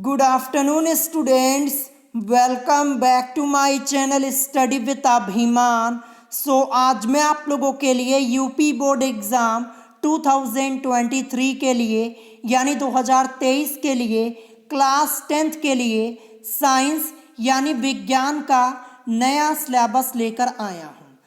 Good afternoon students, welcome back to my channel study with Abhiman. आज मैं आप लोगों के लिए यूपी बोर्ड एग्ज़ाम 2023 के लिए यानी 2023 के लिए क्लास 10th के लिए साइंस यानी विज्ञान का नया सिलेबस लेकर आया हूँ।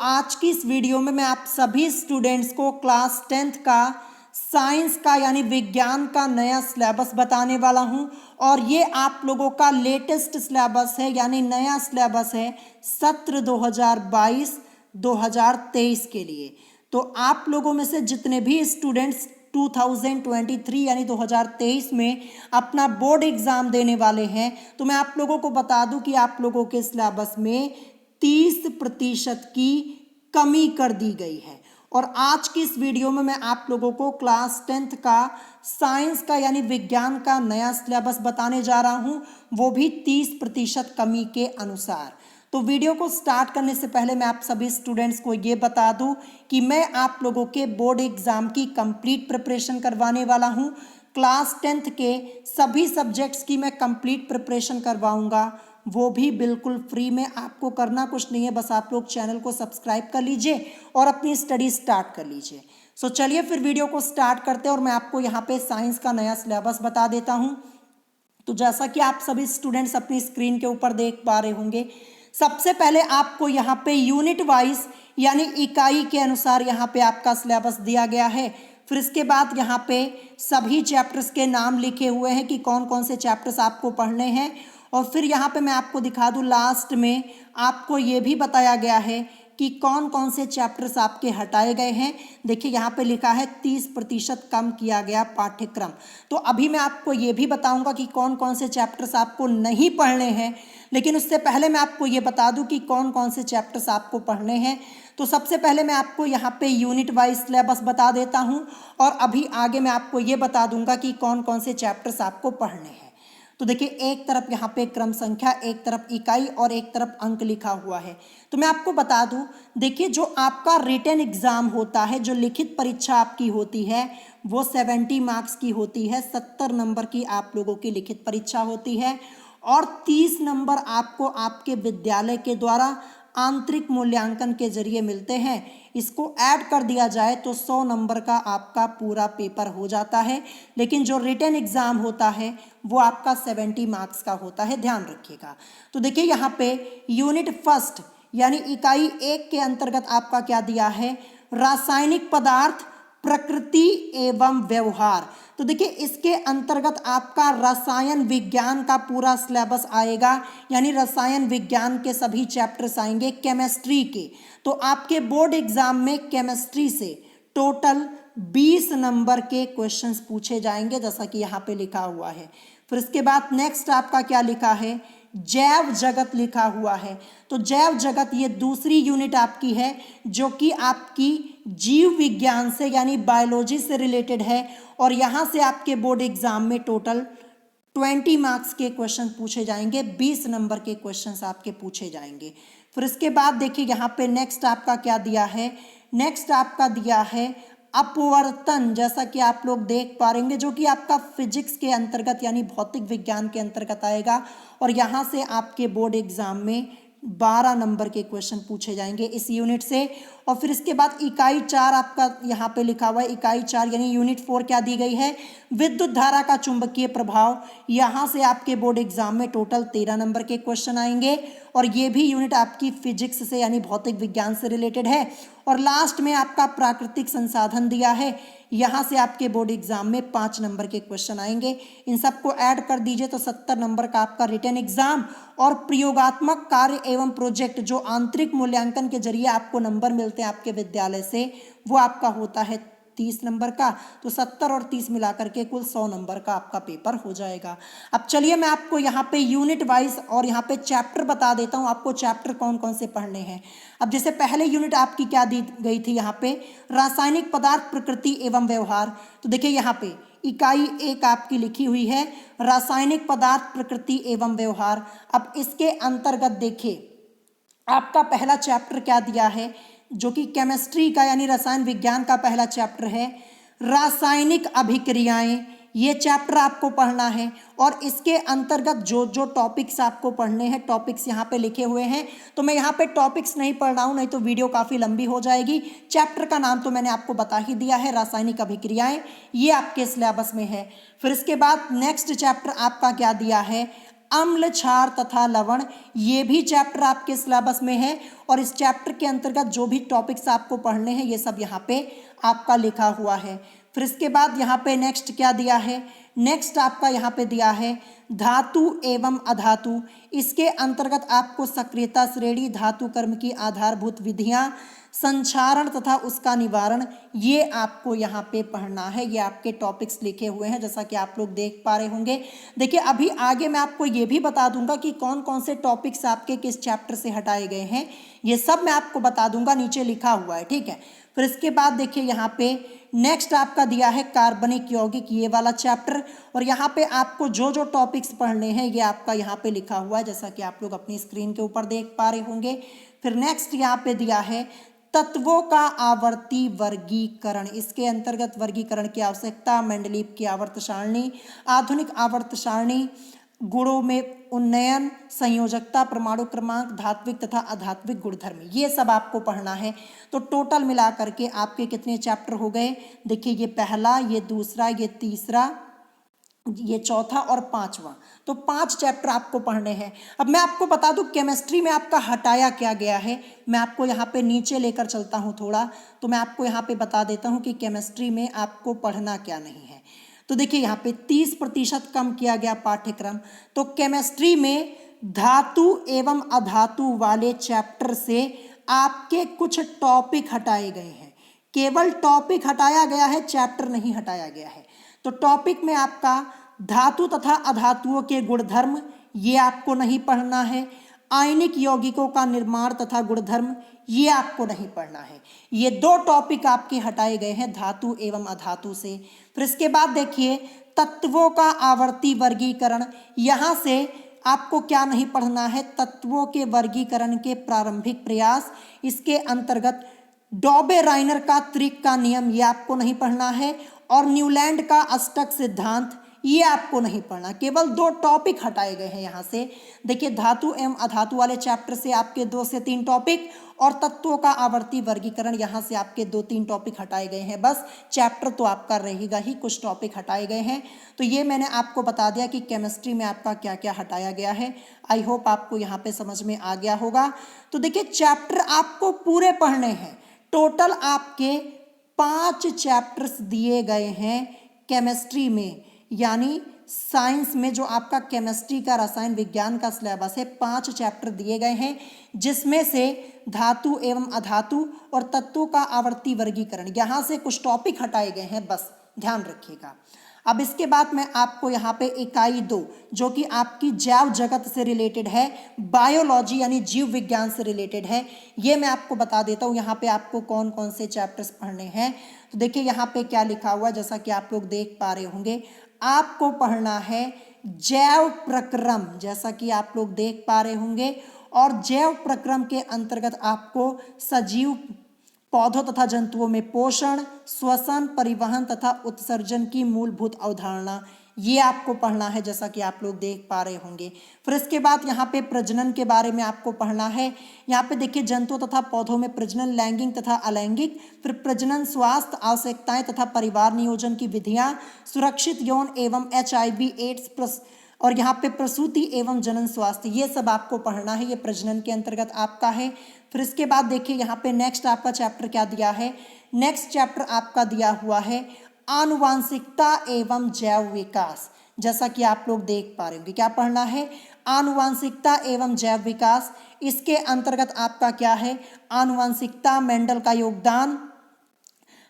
आज की इस वीडियो में मैं आप सभी स्टूडेंट्स को क्लास 10th का साइंस का यानी विज्ञान का नया सिलेबस बताने वाला हूं और ये आप लोगों का लेटेस्ट सिलेबस है यानी नया सिलेबस है सत्र 2022-2023 के लिए। तो आप लोगों में से जितने भी स्टूडेंट्स 2023 यानी 2023 में अपना बोर्ड एग्ज़ाम देने वाले हैं, तो मैं आप लोगों को बता दूं कि आप लोगों के सिलेबस में 30% की कमी कर दी गई है। और आज की इस वीडियो में मैं आप लोगों को क्लास 10th का साइंस का यानी विज्ञान का नया सिलेबस बताने जा रहा हूं, वो भी 30% कमी के अनुसार। तो वीडियो को स्टार्ट करने से पहले मैं आप सभी स्टूडेंट्स को ये बता दूं कि मैं आप लोगों के बोर्ड एग्ज़ाम की कंप्लीट प्रिपरेशन करवाने वाला हूं। क्लास 10th के सभी सब्जेक्ट्स की मैं कंप्लीट प्रिपरेशन करवाऊंगा, वो भी बिल्कुल फ्री में। आपको करना कुछ नहीं है, बस आप लोग चैनल को सब्सक्राइब कर लीजिए और अपनी स्टडी स्टार्ट कर लीजिए। चलिए फिर वीडियो को स्टार्ट करते हैं और मैं आपको यहाँ पे साइंस का नया सिलेबस बता देता हूँ। तो जैसा कि आप सभी स्टूडेंट्स अपनी स्क्रीन के ऊपर देख पा रहे होंगे, सबसे पहले आपको यहाँ पे यूनिट वाइज यानी इकाई के अनुसार यहाँ पे आपका सिलेबस दिया गया है। फिर इसके बाद यहाँ पे सभी चैप्टर्स के नाम लिखे हुए हैं कि कौन कौन से चैप्टर्स आपको पढ़ने हैं। और फिर यहाँ पे मैं आपको दिखा दूँ, लास्ट में आपको ये भी बताया गया है कि कौन कौन से चैप्टर्स आपके हटाए गए हैं। देखिए यहाँ पे लिखा है 30% कम किया गया पाठ्यक्रम। तो अभी मैं आपको ये भी बताऊंगा कि कौन कौन से चैप्टर्स आपको नहीं पढ़ने हैं, लेकिन उससे पहले मैं आपको ये बता दूं कि कौन कौन से चैप्टर्स आपको पढ़ने हैं। तो सबसे पहले मैं आपको यहाँ पे यूनिट वाइज सिलेबस बता देता हूँ और अभी आगे मैं आपको ये बता दूंगा कि कौन कौन से चैप्टर्स आपको पढ़ने हैं। तो देखिए, एक तरफ यहाँ पे क्रम संख्या, एक तरफ इकाई और एक तरफ अंक लिखा हुआ है। तो मैं आपको बता दूं, देखिए जो आपका रिटन एग्जाम होता है, जो लिखित परीक्षा आपकी होती है, वो 70 मार्क्स की होती है। 70 नंबर की आप लोगों की लिखित परीक्षा होती है और 30 नंबर आपको आपके विद्यालय के द्वारा आंतरिक मूल्यांकन के जरिए मिलते हैं। इसको ऐड कर दिया जाए तो 100 नंबर का आपका पूरा पेपर हो जाता है। लेकिन जो रिटन एग्जाम होता है वो आपका 70 मार्क्स का होता है, ध्यान रखिएगा। तो देखिए यहाँ पे यूनिट फर्स्ट यानी इकाई 1 के अंतर्गत आपका क्या दिया है, रासायनिक पदार्थ, प्रकृति एवं व्यवहार। तो देखिए इसके अंतर्गत आपका रसायन विज्ञान का पूरा सिलेबस आएगा, यानी रसायन विज्ञान के सभी चैप्टर्स आएंगे केमिस्ट्री के। तो आपके बोर्ड एग्जाम में केमिस्ट्री से टोटल 20 नंबर के क्वेश्चंस पूछे जाएंगे, जैसा कि यहाँ पे लिखा हुआ है। फिर इसके बाद नेक्स्ट आपका क्या लिखा है, जैव जगत लिखा हुआ है। तो जैव जगत ये दूसरी यूनिट आपकी है जो कि आपकी जीव विज्ञान से यानी बायोलॉजी से रिलेटेड है और यहाँ से आपके बोर्ड एग्जाम में टोटल 20 मार्क्स के क्वेश्चन पूछे जाएंगे, 20 नंबर के क्वेश्चंस आपके पूछे जाएंगे। फिर इसके बाद देखिए यहाँ पे नेक्स्ट आपका क्या दिया है, नेक्स्ट आपका दिया है अपवर्तन, जैसा कि आप लोग देख पा रहे होंगे, जो कि आपका फिजिक्स के अंतर्गत यानी भौतिक विज्ञान के अंतर्गत आएगा और यहाँ से आपके बोर्ड एग्जाम में 12 नंबर के क्वेश्चन पूछे जाएंगे इस यूनिट से। और फिर इसके बाद इकाई 4 आपका यहाँ पे लिखा हुआ है, इकाई 4 यानी यूनिट 4 क्या दी गई है, विद्युत धारा का चुंबकीय प्रभाव। यहाँ से आपके बोर्ड एग्जाम में टोटल 13 नंबर के क्वेश्चन आएंगे और ये भी यूनिट आपकी फिजिक्स से यानी भौतिक विज्ञान से रिलेटेड है। और लास्ट में आपका प्राकृतिक संसाधन दिया है, यहाँ से आपके बोर्ड एग्जाम में 5 नंबर के क्वेश्चन आएंगे। इन सबको ऐड कर दीजिए तो 70 नंबर का आपका रिटन एग्जाम और प्रयोगात्मक कार्य एवं प्रोजेक्ट जो आंतरिक मूल्यांकन के जरिए आपको नंबर मिलते हैं आपके विद्यालय से, वो आपका होता है 30 नंबर का। तो 70 और 30 मिलाकर के कुल 100 नंबर का आपका पेपर हो जाएगा। अब चलिए मैं आपको यहाँ पे यूनिट वाइज और यहाँ पे चैप्टर बता देता हूँ, आपको चैप्टर कौन कौन से पढ़ने हैं। अब जैसे पहले यूनिट आपकी क्या दी गई थी, यहाँ पे रासायनिक पदार्थ, प्रकृति एवं व्यवहार। तो देखिए यहाँ पे इकाई 1 आपकी लिखी हुई है, रासायनिक पदार्थ, प्रकृति एवं व्यवहार। अब इसके अंतर्गत देखिए आपका पहला चैप्टर क्या दिया है, जो कि केमिस्ट्री का यानी रसायन विज्ञान का पहला चैप्टर है, रासायनिक अभिक्रियाएं ये चैप्टर आपको पढ़ना है और इसके अंतर्गत जो जो टॉपिक्स आपको पढ़ने हैं, टॉपिक्स यहाँ पे लिखे हुए हैं। तो मैं यहाँ पे टॉपिक्स नहीं पढ़ रहा हूँ, नहीं तो वीडियो काफ़ी लंबी हो जाएगी। चैप्टर का नाम तो मैंने आपको बता ही दिया है, रासायनिक अभिक्रियाएं, ये आपके सिलेबस में है। फिर इसके बाद नेक्स्ट चैप्टर आपका क्या दिया है, अम्ल, क्षार तथा लवण, ये भी चैप्टर आपके सिलेबस में है और इस चैप्टर के अंतर्गत जो भी टॉपिक्स आपको पढ़ने हैं ये सब यहाँ पे आपका लिखा हुआ है। फिर इसके बाद यहाँ पे नेक्स्ट क्या दिया है, नेक्स्ट आपका यहाँ पे दिया है धातु एवं अधातु। इसके अंतर्गत आपको सक्रियता श्रेणी, धातु कर्म की आधारभूत विधियाँ, संक्षारण तथा उसका निवारण, ये आपको यहाँ पे पढ़ना है। ये आपके टॉपिक्स लिखे हुए हैं जैसा कि आप लोग देख पा रहे होंगे। देखिए अभी आगे मैं आपको ये भी बता दूंगा कि कौन कौन से टॉपिक्स आपके किस चैप्टर से हटाए गए हैं, ये सब मैं आपको बता दूंगा, नीचे लिखा हुआ है, ठीक है। फिर इसके बाद देखिए यहाँ पे नेक्स्ट आपका दिया है कार्बनिक यौगिक, ये वाला चैप्टर, और यहाँ पे आपको जो जो टॉपिक्स पढ़ने हैं ये आपका यहाँ पे लिखा हुआ है जैसा कि आप लोग अपनी स्क्रीन के ऊपर देख पा रहे होंगे। फिर नेक्स्ट यहाँ पे दिया है तत्वों का आवर्ती वर्गीकरण, इसके अंतर्गत वर्गीकरण की आवश्यकता, मेंडलीव की आवर्त सारणी, आधुनिक आवर्त सारणी, गुणों में उन्नयन, संयोजकता, परमाणु क्रमांक, धात्विक तथा अधात्विक गुणधर्म, ये सब आपको पढ़ना है। तो टोटल मिला करके आपके कितने चैप्टर हो गए, देखिए ये पहला, ये दूसरा, ये तीसरा, ये चौथा और पांचवा, तो 5 चैप्टर आपको पढ़ने हैं। अब मैं आपको बता दूं केमिस्ट्री में आपका हटाया क्या गया है, मैं आपको यहाँ पे नीचे लेकर चलता हूँ थोड़ा, तो मैं आपको यहाँ पे बता देता हूँ कि केमिस्ट्री में आपको पढ़ना क्या नहीं है। तो देखिए यहाँ पे 30% कम किया गया पाठ्यक्रम। तो केमिस्ट्री में धातु एवं अधातु वाले चैप्टर से आपके कुछ टॉपिक हटाए गए हैं, केवल टॉपिक हटाया गया है, चैप्टर नहीं हटाया गया है। तो टॉपिक में आपका धातु तथा अधातुओं के गुणधर्म, ये आपको नहीं पढ़ना है। आयनिक यौगिकों का निर्माण तथा गुणधर्म, ये आपको नहीं पढ़ना है। ये 2 टॉपिक आपके हटाए गए हैं धातु एवं अधातु से। फिर इसके बाद देखिए तत्वों का आवर्ती वर्गीकरण, यहाँ से आपको क्या नहीं पढ़ना है, तत्वों के वर्गीकरण के प्रारंभिक प्रयास, इसके अंतर्गत डॉबे राइनर का त्रिक का नियम, ये आपको नहीं पढ़ना है, और न्यूलैंड का अष्टक सिद्धांत, ये आपको नहीं पढ़ना। केवल 2 टॉपिक हटाए गए हैं यहाँ से। देखिए धातु एवं अधातु वाले चैप्टर से आपके 2 से 3 टॉपिक, और तत्वों का आवर्ती वर्गीकरण, यहाँ से आपके 2-3 टॉपिक हटाए गए हैं बस। चैप्टर तो आपका रहेगा ही, कुछ टॉपिक हटाए गए हैं। तो ये मैंने आपको बता दिया कि केमिस्ट्री में आपका क्या क्या हटाया गया है। आई होप आपको यहाँ पे समझ में आ गया होगा। तो देखिए चैप्टर आपको पूरे पढ़ने हैं, टोटल आपके 5 चैप्टर्स दिए गए हैं केमिस्ट्री में, यानी साइंस में जो आपका केमिस्ट्री का रसायन विज्ञान का सिलेबस है, 5 चैप्टर दिए गए हैं, जिसमें से धातु एवं अधातु और तत्वों का आवर्ती वर्गीकरण, यहाँ से कुछ टॉपिक हटाए गए हैं बस, ध्यान रखिएगा। अब इसके बाद मैं आपको यहाँ पे इकाई 2 जो कि आपकी जैव जगत से रिलेटेड है, बायोलॉजी यानी जीव विज्ञान से रिलेटेड है, ये मैं आपको बता देता हूँ यहाँ पे आपको कौन कौन से चैप्टर्स पढ़ने हैं। तो देखिए यहाँ पे क्या लिखा हुआ है, जैसा कि आप लोग देख पा रहे होंगे, आपको पढ़ना है जैव प्रक्रम, जैसा कि आप लोग देख पा रहे होंगे, और जैव प्रक्रम के अंतर्गत आपको सजीव पौधों तथा जंतुओं में पोषण, श्वसन, परिवहन तथा उत्सर्जन की मूलभूत अवधारणा, ये आपको पढ़ना है जैसा कि आप लोग देख पा रहे होंगे। फिर इसके बाद यहाँ पे प्रजनन के बारे में आपको पढ़ना है। यहाँ पे देखिए जंतुओं तथा पौधों में प्रजनन, लैंगिक तथा अलैंगिक, फिर प्रजनन, स्वास्थ्य, आवश्यकताएं तथा परिवार नियोजन की विधियाँ, सुरक्षित यौन एवं HIV एड्स, और यहाँ पे प्रसूति एवं जनन स्वास्थ्य, ये सब आपको पढ़ना है, ये प्रजनन के अंतर्गत आपका है। फिर इसके बाद देखिए यहाँ पे नेक्स्ट आपका चैप्टर क्या दिया है, नेक्स्ट चैप्टर आपका दिया हुआ है आनुवांशिकता एवं जैव विकास, जैसा कि आप लोग देख पा रहे होंगे। क्या पढ़ना है, आनुवांशिकता एवं जैव विकास। इसके अंतर्गत आपका क्या है, आनुवांशिकता, मेंडल का योगदान,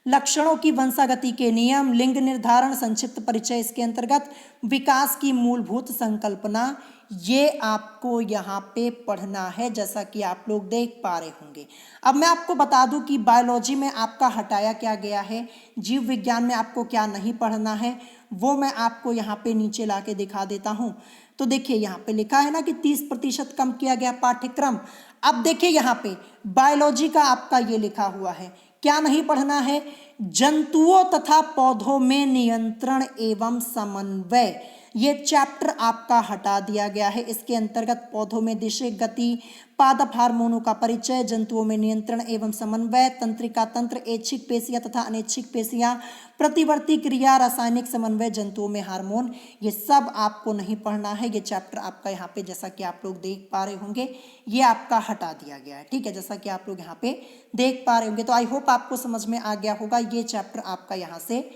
लक्षणों की वंशागति के नियम, लिंग निर्धारण, संक्षिप्त परिचय, इसके अंतर्गत विकास की मूलभूत संकल्पना, ये आपको यहाँ पे पढ़ना है जैसा कि आप लोग देख पा रहे होंगे। अब मैं आपको बता दूं कि बायोलॉजी में आपका हटाया क्या गया है, जीव विज्ञान में आपको क्या नहीं पढ़ना है, वो मैं आपको यहाँ पे नीचे ला के दिखा देता हूँ। तो देखिए यहाँ पे लिखा है ना कि 30% कम किया गया पाठ्यक्रम। अब देखिए यहाँ पे बायोलॉजी का आपका ये लिखा हुआ है क्या नहीं पढ़ना है? जंतुओं तथा पौधों में नियंत्रण एवं समन्वय, ये चैप्टर आपका हटा दिया गया है। इसके अंतर्गत पौधों में दिशा गति, पादप हार्मोनों का परिचय, जंतुओं में नियंत्रण एवं समन्वय, तंत्रिका तंत्र, ऐच्छिक पेशियां तथा अनैच्छिक पेशियां, प्रतिवर्ती क्रिया, रासायनिक समन्वय, जंतुओं में हार्मोन, ये सब आपको नहीं पढ़ना है। ये चैप्टर आपका यहाँ पे जैसा कि आप लोग देख पा रहे होंगे ये आपका हटा दिया गया है, ठीक है, जैसा कि आप लोग यहाँ पे देख पा रहे होंगे। तो आई होप आपको समझ में आ गया होगा, ये चैप्टर आपका यहाँ से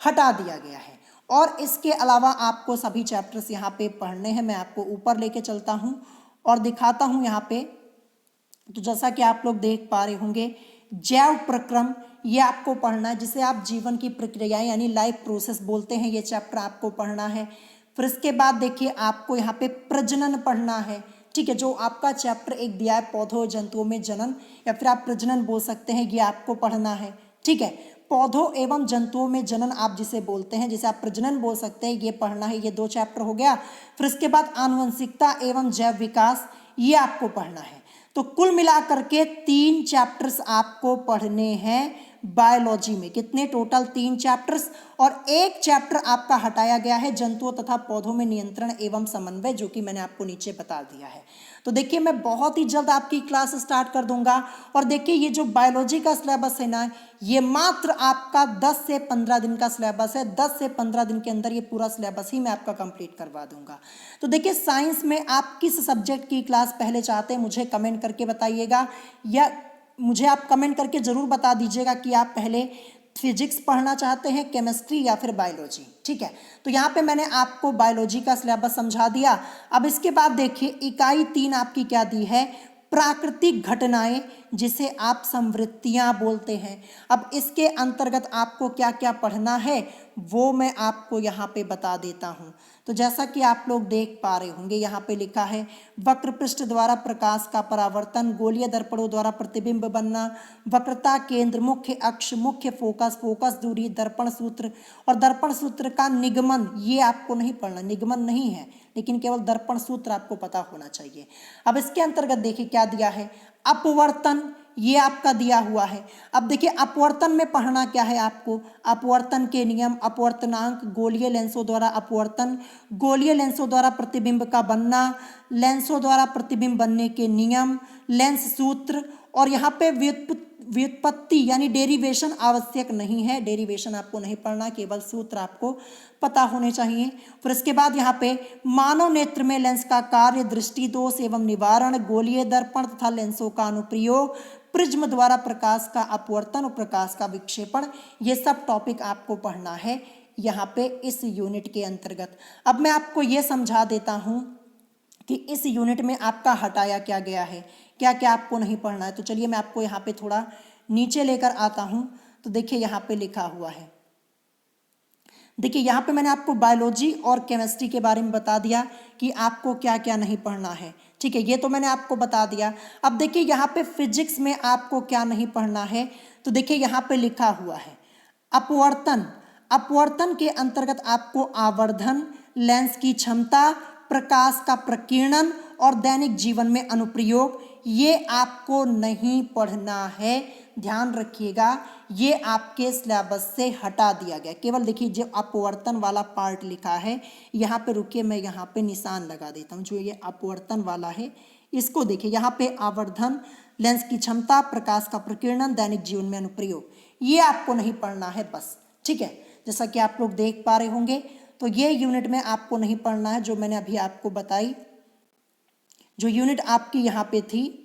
हटा दिया गया है। और इसके अलावा आपको सभी चैप्टर्स यहाँ पे पढ़ने हैं। मैं आपको ऊपर लेके चलता हूँ और दिखाता हूँ यहाँ पे। तो जैसा कि आप लोग देख पा रहे होंगे, जैव प्रक्रम, ये आपको पढ़ना है, जिसे आप जीवन की प्रक्रियाएं यानी लाइफ प्रोसेस बोलते हैं। ये चैप्टर आपको पढ़ना है। फिर इसके बाद देखिए आपको यहाँ पे प्रजनन पढ़ना है, ठीक है, जो आपका चैप्टर एक दिया है, पौधों जंतुओं में जनन, या फिर आप प्रजनन बोल सकते हैं, ये आपको पढ़ना है, ठीक है। पौधों एवं जंतुओं में जनन आप जिसे बोलते हैं, जिसे आप प्रजनन बोल सकते हैं, ये पढ़ना है। ये 2 चैप्टर हो गया। फिर इसके बाद आनुवंशिकता एवं जैव विकास, ये आपको पढ़ना है। तो कुल मिलाकर के 3 चैप्टर्स आपको पढ़ने हैं बायोलॉजी में। कितने? टोटल 3 चैप्टर्स, और 1 चैप्टर आपका हटाया गया है, जंतुओं तथा पौधों में नियंत्रण एवं समन्वय, जो कि मैंने आपको नीचे बता दिया है। तो देखिए मैं बहुत ही जल्द आपकी क्लास स्टार्ट कर दूंगा। और देखिए ये जो बायोलॉजी का सिलेबस है ना, ये मात्र आपका 10 से 15 दिन का सिलेबस है। 10 से 15 दिन के अंदर ये पूरा सिलेबस ही मैं आपका कंप्लीट करवा दूंगा। तो देखिए साइंस में आप किस सब्जेक्ट की क्लास पहले चाहते हैं, मुझे कमेंट करके बताइएगा, या मुझे आप कमेंट करके ज़रूर बता दीजिएगा कि आप पहले फिजिक्स पढ़ना चाहते हैं, केमिस्ट्री या फिर बायोलॉजी, ठीक है। तो यहाँ पे मैंने आपको बायोलॉजी का सिलेबस समझा दिया। अब इसके बाद देखिए इकाई 3 आपकी क्या दी है? प्राकृतिक घटनाएं, जिसे आप संवृत्तियां बोलते हैं। अब इसके अंतर्गत आपको क्या क्या पढ़ना है वो मैं आपको यहाँ पे बता देता हूँ। तो जैसा कि आप लोग देख पा रहे होंगे, यहाँ पे लिखा है वक्र पृष्ठ द्वारा प्रकाश का परावर्तन, गोलीय दर्पणों द्वारा प्रतिबिंब बनना, वक्रता केंद्र, मुख्य अक्ष, मुख्य फोकस, फोकस दूरी, दर्पण सूत्र और दर्पण सूत्र का निगमन, ये आपको नहीं पढ़ना, निगमन नहीं है, लेकिन केवल दर्पण सूत्र आपको पता होना चाहिए। अब इसके अंतर्गत देखिए क्या दिया है? अपवर्तन, ये आपका दिया हुआ है। अब देखिए अपवर्तन में पढ़ना क्या है आपको? अपवर्तन के नियम, अपवर्तनांक, गोलीय लेंसों द्वारा अपवर्तन, गोलीय लेंसों द्वारा प्रतिबिंब का बनना, लेंसों द्वारा प्रतिबिंब बनने के नियम, लेंस सूत्र, और यहाँ पे व्युत्पत्ति यानी डेरिवेशन आवश्यक नहीं है, डेरिवेशन आपको नहीं पढ़ना, केवल सूत्र आपको पता होने चाहिए। फिर इसके बाद यहाँ पे मानव नेत्र में लेंस का कार्य, दृष्टि दोष एवं निवारण, गोलीय दर्पण तथा लेंसों का अनुप्रयोग, प्रिज्म द्वारा प्रकाश का अपवर्तन और प्रकाश का विक्षेपण, ये सब टॉपिक आपको पढ़ना है यहाँ पे इस यूनिट के अंतर्गत। अब मैं आपको ये समझा देता हूँ कि इस यूनिट में आपका हटाया क्या गया है, क्या क्या आपको नहीं पढ़ना है। तो चलिए मैं आपको यहाँ पे थोड़ा नीचे लेकर आता हूँ। तो देखिए यहाँ पे लिखा हुआ है, देखिए यहाँ पे मैंने आपको बायोलॉजी और केमिस्ट्री के बारे में बता दिया कि आपको क्या क्या नहीं पढ़ना है, ठीक है, ये तो मैंने आपको बता दिया। अब देखिए यहाँ पे फिजिक्स में आपको क्या नहीं पढ़ना है। तो देखिए यहाँ पे लिखा हुआ है अपवर्तन, अपवर्तन के अंतर्गत आपको आवर्धन, लेंस की क्षमता, प्रकाश का प्रकीर्णन और दैनिक जीवन में अनुप्रयोग, ये आपको नहीं पढ़ना है, ध्यान रखिएगा, ये आपके सिलेबस से हटा दिया गया। केवल देखिए जो अपवर्तन वाला पार्ट लिखा है, यहाँ पे रुकिए मैं यहाँ पे निशान लगा देता हूँ। जो ये अपवर्तन वाला है इसको देखिए, यहाँ पे आवर्धन, लेंस की क्षमता, प्रकाश का प्रकीर्णन, दैनिक जीवन में अनुप्रयोग, ये आपको नहीं पढ़ना है बस, ठीक है, जैसा कि आप लोग देख पा रहे होंगे। तो ये यूनिट में आपको नहीं पढ़ना है, जो मैंने अभी आपको बताई, जो यूनिट आपकी यहाँ पे थी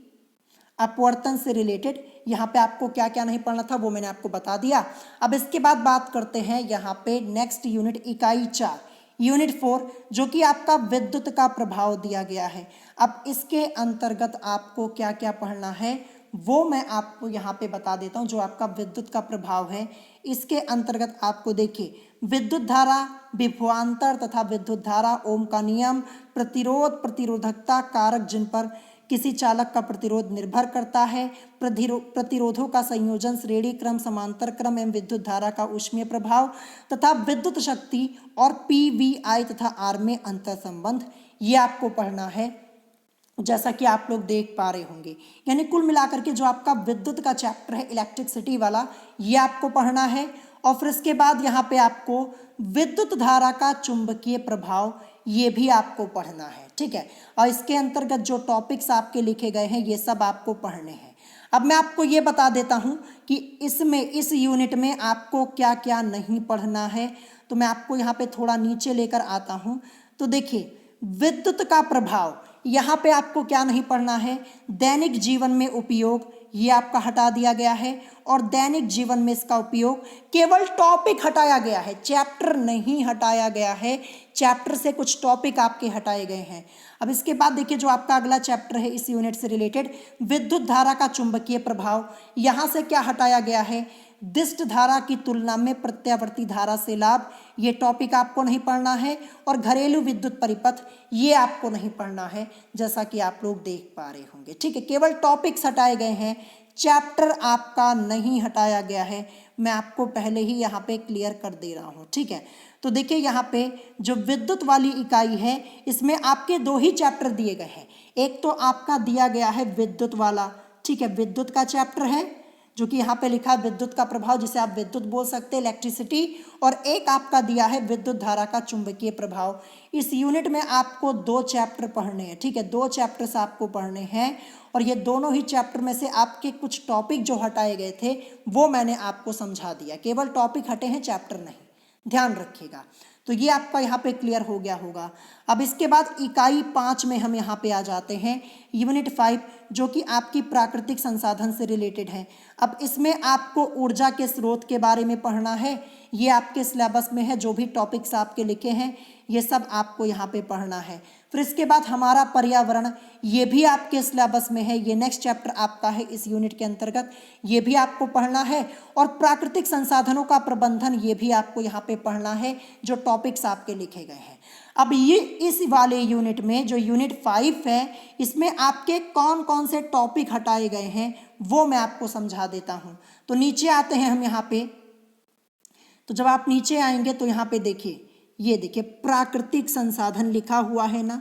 अपवर्तन से रिलेटेड, यहाँ पे आपको क्या क्या नहीं पढ़ना था वो मैंने आपको बता दिया। अब इसके बाद बात करते हैं यहाँ पे नेक्स्ट यूनिट, इकाई 4, यूनिट 4, जो कि आपका विद्युत का प्रभाव दिया गया है। अब इसके अंतर्गत आपको क्या क्या पढ़ना है वो मैं आपको यहाँ पे बता देता हूँ। जो आपका विद्युत का प्रभाव है, इसके अंतर्गत आपको देखिए विद्युत धारा, विभवांतर तथा विद्युत धारा, ओम का नियम, प्रतिरोध, प्रतिरोधकता कारक जिन पर किसी चालक का प्रतिरोध निर्भर करता है, प्रतिरोधों का संयोजन, श्रेणी क्रम, समांतर क्रम एवं विद्युत धारा का ऊष्मीय प्रभाव तथा विद्युत शक्ति और PVI तथा R में अंतर संबंध, ये आपको पढ़ना है। जैसा कि आप लोग देख पा रहे होंगे। यानी कुल मिलाकर के जो आपका विद्युत का चैप्टर है इलेक्ट्रिसिटी वाला, ये आपको पढ़ना है। और फिर इसके बाद यहाँ पे आपको विद्युत धारा का चुंबकीय प्रभाव, ये भी आपको पढ़ना है, ठीक है। और इसके अंतर्गत जो टॉपिक्स आपके लिखे गए हैं ये सब आपको पढ़ने हैं। अब मैं आपको ये बता देता हूँ कि इसमें इस यूनिट में आपको क्या क्या नहीं पढ़ना है। तो मैं आपको यहाँ पे थोड़ा नीचे लेकर आता हूँ। तो देखिए, विद्युत का प्रभाव, यहाँ पे आपको क्या नहीं पढ़ना है, दैनिक जीवन में उपयोग, ये आपका हटा दिया गया है। और दैनिक जीवन में इसका उपयोग, केवल टॉपिक हटाया गया है, चैप्टर नहीं हटाया गया है। चैप्टर से कुछ टॉपिक आपके हटाए गए हैं। अब इसके बाद देखिए, जो आपका अगला चैप्टर है इस यूनिट से रिलेटेड, विद्युत धारा का चुंबकीय प्रभाव, यहाँ से क्या हटाया गया है, दिष्ट धारा की तुलना में प्रत्यावर्ती धारा से लाभ, ये टॉपिक आपको नहीं पढ़ना है। और घरेलू विद्युत परिपथ, ये आपको नहीं पढ़ना है, जैसा कि आप लोग देख पा रहे होंगे, ठीक है। केवल टॉपिक्स हटाए गए हैं, चैप्टर आपका नहीं हटाया गया है। मैं आपको पहले ही यहाँ पे क्लियर कर दे रहा हूँ, ठीक है। तो देखिए, यहाँ पे जो विद्युत वाली इकाई है, इसमें आपके 2 ही चैप्टर दिए गए हैं। एक तो आपका दिया गया है विद्युत वाला, ठीक है, विद्युत का चैप्टर है, जो कि यहाँ पे लिखा है विद्युत का प्रभाव, जिसे आप विद्युत बोल सकते हैं, इलेक्ट्रिसिटी। और एक आपका दिया है विद्युत धारा का चुंबकीय प्रभाव। इस यूनिट में आपको 2 चैप्टर पढ़ने हैं, ठीक है, 2 चैप्टर्स आपको पढ़ने हैं। और ये दोनों ही चैप्टर में से आपके कुछ टॉपिक जो हटाए गए थे वो मैंने आपको समझा दिया, केवल टॉपिक हटे हैं, चैप्टर नहीं, ध्यान रखिएगा। तो ये आपका यहाँ पे क्लियर हो गया होगा। अब इसके बाद इकाई 5 में हम यहाँ पे आ जाते हैं, यूनिट 5, जो कि आपकी प्राकृतिक संसाधन से रिलेटेड है। अब इसमें आपको ऊर्जा के स्रोत के बारे में पढ़ना है, ये आपके सिलेबस में है, जो भी टॉपिक्स आपके लिखे हैं ये सब आपको यहाँ पे पढ़ना है। फिर इसके बाद हमारा पर्यावरण, ये भी आपके सिलेबस में है, ये नेक्स्ट चैप्टर आपका है इस यूनिट के अंतर्गत, ये भी आपको पढ़ना है। और प्राकृतिक संसाधनों का प्रबंधन, ये भी आपको यहाँ पे पढ़ना है, जो टॉपिक्स आपके लिखे गए हैं। अब ये इस वाले यूनिट में, जो यूनिट 5 है, इसमें आपके कौन कौन से टॉपिक हटाए गए हैं वो मैं आपको समझा देता हूँ। तो नीचे आते हैं हम यहाँ पे। तो जब आप नीचे आएंगे तो यहाँ पे देखिए, ये देखिए प्राकृतिक संसाधन लिखा हुआ है ना।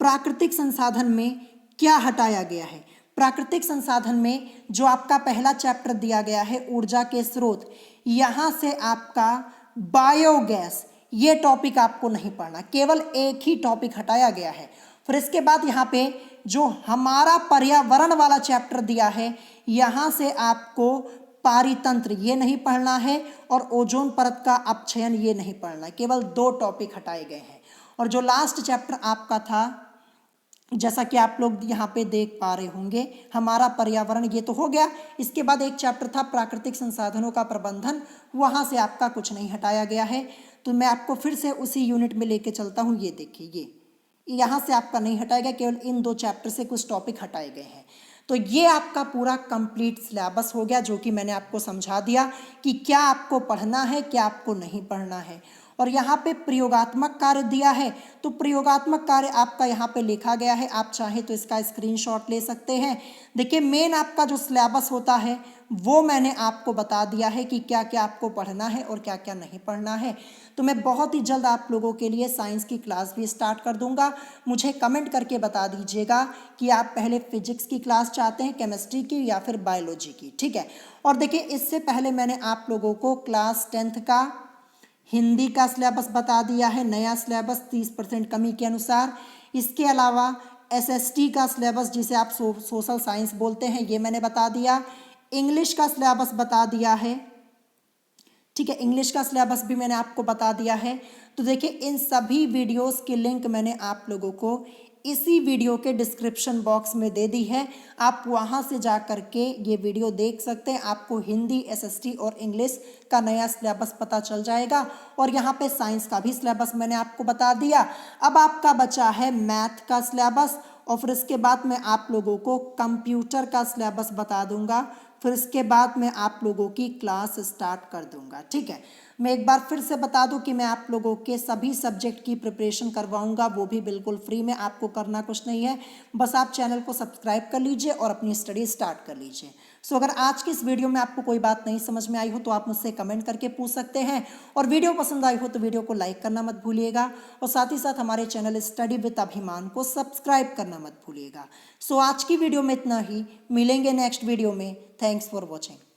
प्राकृतिक संसाधन में क्या हटाया गया है, प्राकृतिक संसाधन में जो आपका पहला चैप्टर दिया गया है ऊर्जा के स्रोत, यहाँ से आपका बायोगैस, ये टॉपिक आपको नहीं पढ़ना, केवल एक ही टॉपिक हटाया गया है। फिर इसके बाद यहाँ पे जो हमारा पर्यावरण वाला चैप्टर दिया है, यहाँ से आपको पारितंत्र, ये नहीं पढ़ना है। और ओजोन परत का अपक्षयन, ये नहीं पढ़ना, केवल 2 टॉपिक हटाए गए हैं। और जो लास्ट चैप्टर आपका था, जैसा कि आप लोग यहाँ पे देख पा रहे होंगे, हमारा पर्यावरण, ये तो हो गया। इसके बाद एक चैप्टर था प्राकृतिक संसाधनों का प्रबंधन, वहाँ से आपका कुछ नहीं हटाया गया है। तो मैं आपको फिर से उसी यूनिट में लेके चलता हूँ। ये देखिए, ये यहाँ से आपका नहीं हटाया गया, केवल इन 2 चैप्टर से कुछ टॉपिक हटाए गए हैं। तो ये आपका पूरा कंप्लीट सिलेबस हो गया, जो कि मैंने आपको समझा दिया कि क्या आपको पढ़ना है, क्या आपको नहीं पढ़ना है। और यहाँ पे प्रयोगात्मक कार्य दिया है, तो प्रयोगात्मक कार्य आपका यहाँ पे लिखा गया है, आप चाहे तो इसका स्क्रीनशॉट ले सकते हैं। देखिए, मेन आपका जो सिलेबस होता है वो मैंने आपको बता दिया है कि क्या क्या आपको पढ़ना है और क्या क्या नहीं पढ़ना है। तो मैं बहुत ही जल्द आप लोगों के लिए साइंस की क्लास भी स्टार्ट कर दूंगा। मुझे कमेंट करके बता दीजिएगा कि आप पहले फिजिक्स की क्लास चाहते हैं, केमिस्ट्री की, या फिर बायोलॉजी की, ठीक है। और देखिए, इससे पहले मैंने आप लोगों को क्लास 10th का हिंदी का सिलेबस बता दिया है, नया सिलेबस 30% कमी के अनुसार। इसके अलावा SST का सिलेबस, जिसे आप सोशल साइंस बोलते हैं, ये मैंने बता दिया। इंग्लिश का सिलेबस बता दिया है, ठीक है, इंग्लिश का सिलेबस भी मैंने आपको बता दिया है। तो देखिए, इन सभी वीडियोस की लिंक मैंने आप लोगों को इसी वीडियो के डिस्क्रिप्शन बॉक्स में दे दी है, आप वहां से जा कर के ये वीडियो देख सकते हैं। आपको हिंदी, SST और इंग्लिश का नया सिलेबस पता चल जाएगा। और यहाँ पे साइंस का भी सिलेबस मैंने आपको बता दिया। अब आपका बचा है मैथ का सिलेबस, और फिर इसके बाद मैं आप लोगों को कंप्यूटर का सिलेबस बता दूंगा। फिर इसके बाद मैं आप लोगों की क्लास स्टार्ट कर दूंगा, ठीक है। मैं एक बार फिर से बता दूं कि मैं आप लोगों के सभी सब्जेक्ट की प्रिपरेशन करवाऊंगा, वो भी बिल्कुल फ्री में। आपको करना कुछ नहीं है, बस आप चैनल को सब्सक्राइब कर लीजिए और अपनी स्टडी स्टार्ट कर लीजिए। सो अगर आज की इस वीडियो में आपको कोई बात नहीं समझ में आई हो तो आप मुझसे कमेंट करके पूछ सकते हैं, और वीडियो पसंद आई हो तो वीडियो को लाइक करना मत भूलिएगा, और साथ ही साथ हमारे चैनल स्टडी विद अभिमान को सब्सक्राइब करना मत भूलिएगा। सो आज की वीडियो में इतना ही, मिलेंगे नेक्स्ट वीडियो में। Thanks for watching.